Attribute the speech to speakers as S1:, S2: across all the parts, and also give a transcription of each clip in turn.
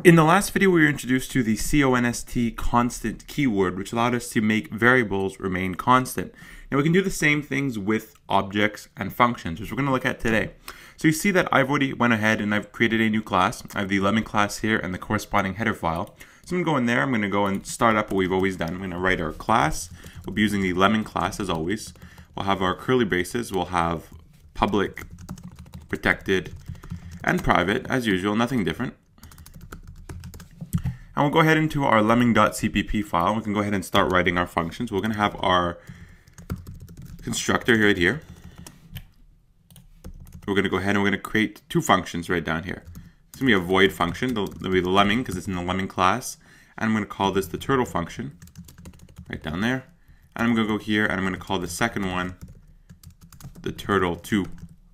S1: In the last video, we were introduced to the const constant keyword, which allowed us to make variables remain constant. Now we can do the same things with objects and functions, which we're going to look at today. So you see that I've already went ahead and I've created a new class. I have the lemon class here and the corresponding header file. So I'm going to go in there, I'm going to go and start up what we've always done. I'm going to write our class. We'll be using the lemon class as always. We'll have our curly braces. We'll have public, protected, and private as usual, nothing different. And we'll go ahead into our lemming.cpp file. We can go ahead and start writing our functions. We're going to have our constructor right here. We're going to go ahead and we're going to create two functions right down here. It's going to be a void function. There'll be the lemming because it's in the lemming class. And I'm going to call this the turtle function right down there. And I'm going to go here and I'm going to call the second one the turtle2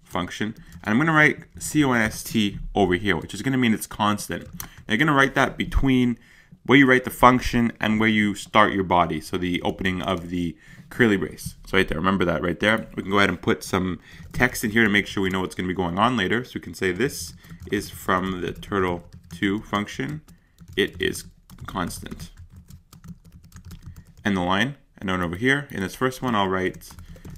S1: function. And I'm going to write const over here, which is going to mean it's constant. Now you're going to write that between where you write the function and where you start your body, so the opening of the curly brace. So right there, remember that right there. We can go ahead and put some text in here to make sure we know what's going to be going on later. So we can say this is from the turtle2 function. It is constant. End the line. And then over here, in this first one, I'll write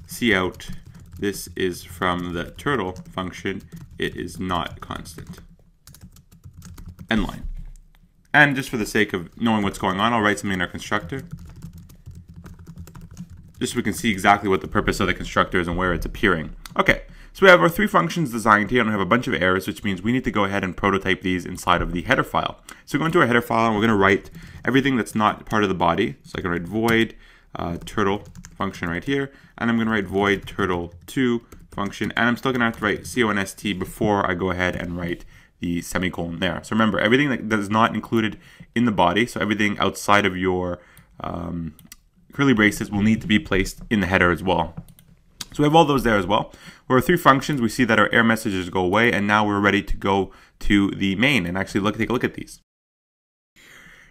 S1: cout. This is from the turtle function. It is not constant. End line. And just for the sake of knowing what's going on, I'll write something in our constructor. Just so we can see exactly what the purpose of the constructor is and where it's appearing. Okay, so we have our three functions designed here and we have a bunch of errors, which means we need to go ahead and prototype these inside of the header file. So we go into our header file and we're going to write everything that's not part of the body. So I can write void turtle function right here, and I'm going to write void turtle2 function, and I'm still going to have to write const before I go ahead and write the semicolon there. So remember, everything that is not included in the body, so everything outside of your curly braces will need to be placed in the header as well. So we have all those there as well. For our three functions, we see that our error messages go away, and now we're ready to go to the main and actually take a look at these.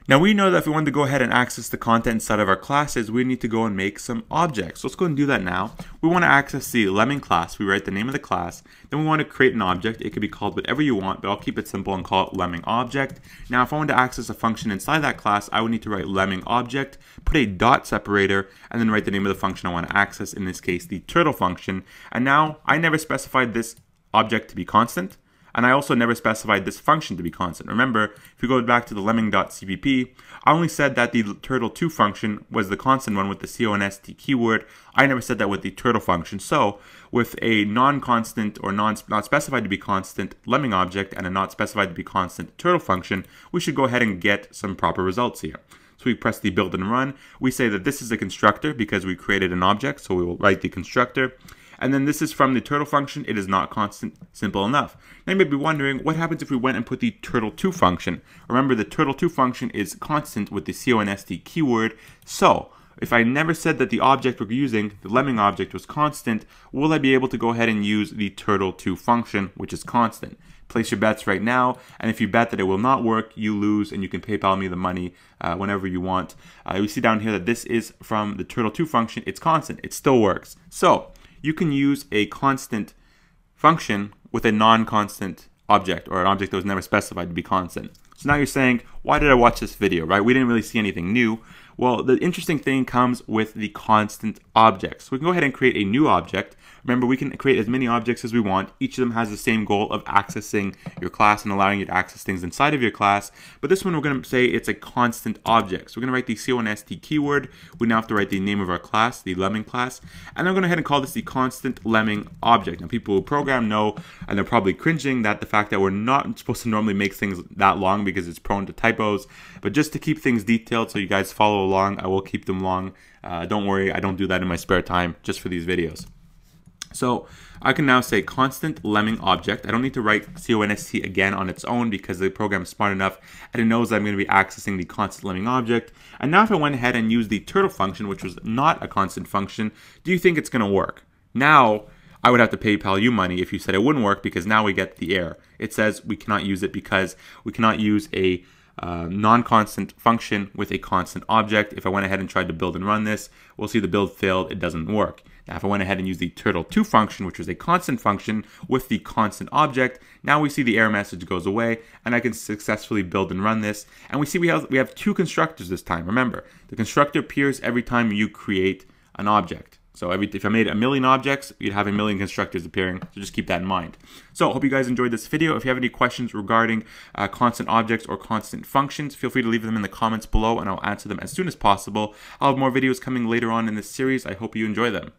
S1: Now we know that if we want to go ahead and access the content inside of our classes, we need to go and make some objects. So let's go and do that now. We want to access the lemming class. We write the name of the class. Then we want to create an object. It could be called whatever you want, but I'll keep it simple and call it lemming object. Now if I want to access a function inside that class, I would need to write lemming object, put a dot separator, and then write the name of the function I want to access, in this case the turtle function. And now I never specified this object to be constant. And I also never specified this function to be constant. Remember, if you go back to the lemming.cpp, I only said that the turtle2 function was the constant one with the const keyword. I never said that with the turtle function. So with a non-constant or not specified to be constant lemming object and a not specified to be constant turtle function, we should go ahead and get some proper results here. So we press the build and run. We say that this is a constructor because we created an object, so we will write the constructor. And then this is from the turtle function. It is not constant. Simple enough. Now you may be wondering, what happens if we went and put the turtle2 function? Remember, the turtle2 function is constant with the const keyword. So if I never said that the object we're using, the lemming object, was constant, will I be able to go ahead and use the turtle2 function, which is constant? Place your bets right now, and if you bet that it will not work, you lose, and you can PayPal me the money whenever you want. You see down here that this is from the turtle2 function. It's constant. It still works. So you can use a constant function with a non-constant object, or an object that was never specified to be constant. So now you're saying, why did I watch this video, right? We didn't really see anything new. Well, the interesting thing comes with the constant objects. So we can go ahead and create a new object. Remember, we can create as many objects as we want. Each of them has the same goal of accessing your class and allowing you to access things inside of your class. But this one, we're going to say it's a constant object. So we're going to write the const keyword. We now have to write the name of our class, the lemming class. And I'm going to go ahead and call this the constant lemming object. Now, people who program know, and they're probably cringing, that the fact that we're not supposed to normally make things that long because it's prone to typos. But just to keep things detailed so you guys follow along, I will keep them long. Don't worry, I don't do that in my spare time just for these videos. So I can now say constant lemming object. I don't need to write const again on its own because the program is smart enough and it knows that I'm going to be accessing the constant lemming object. And now if I went ahead and used the turtle function, which was not a constant function, do you think it's going to work? Now I would have to PayPal you money if you said it wouldn't work, because now we get the error. It says we cannot use it because we cannot use a non-constant function with a constant object. If I went ahead and tried to build and run this, we'll see the build failed, it doesn't work. Now, if I went ahead and used the turtle2 function, which was a constant function with the constant object, now we see the error message goes away, and I can successfully build and run this. And we see we have two constructors this time. Remember, the constructor appears every time you create an object. So if I made a million objects, you'd have a million constructors appearing. So just keep that in mind. So I hope you guys enjoyed this video. If you have any questions regarding constant objects or constant functions, feel free to leave them in the comments below, and I'll answer them as soon as possible. I'll have more videos coming later on in this series. I hope you enjoy them.